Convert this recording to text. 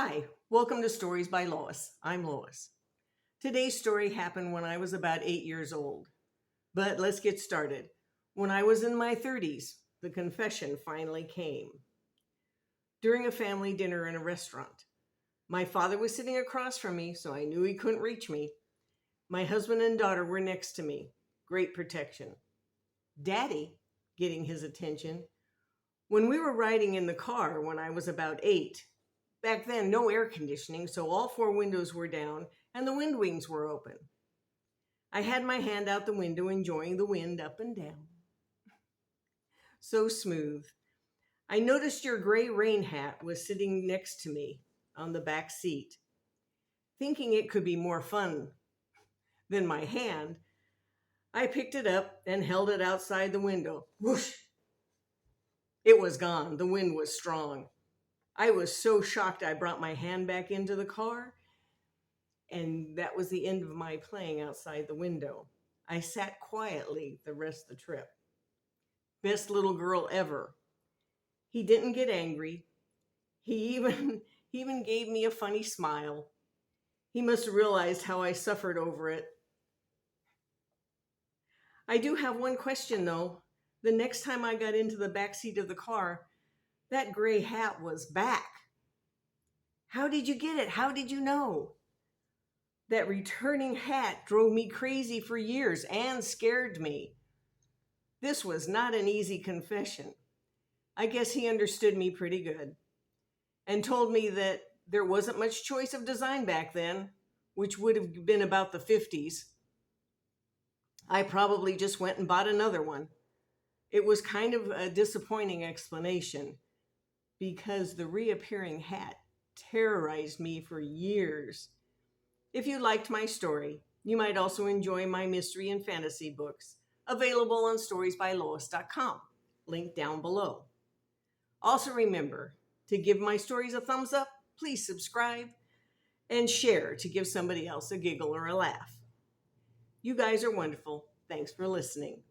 Hi, welcome to Stories by Lois. I'm Lois. Today's story happened when I was about 8 years old. But let's get started. When I was in my 30s, the confession finally came. During a family dinner in a restaurant, my father was sitting across from me, so I knew he couldn't reach me. My husband and daughter were next to me. Great protection. Daddy, getting his attention. When we were riding in the car when I was about 8, back then, no air conditioning, so all four windows were down and the wind wings were open. I had my hand out the window, enjoying the wind up and down. So smooth. I noticed your gray rain hat was sitting next to me on the back seat. Thinking it could be more fun than my hand, I picked it up and held it outside the window. Whoosh! It was gone. The wind was strong. I was so shocked I brought my hand back into the car, and that was the end of my playing outside the window. I sat quietly the rest of the trip. Best little girl ever. He didn't get angry. He even gave me a funny smile. He must have realized how I suffered over it. I do have one question, though. The next time I got into the back seat of the car, that gray hat was back. How did you get it? How did you know? That returning hat drove me crazy for years and scared me. This was not an easy confession. I guess he understood me pretty good and told me that there wasn't much choice of design back then, which would have been about the 50s. I probably just went and bought another one. It was kind of a disappointing explanation because the reappearing hat terrorized me for years. If you liked my story, you might also enjoy my mystery and fantasy books, available on storiesbylois.com, linked down below. Also remember to give my stories a thumbs up, please subscribe, and share to give somebody else a giggle or a laugh. You guys are wonderful. Thanks for listening.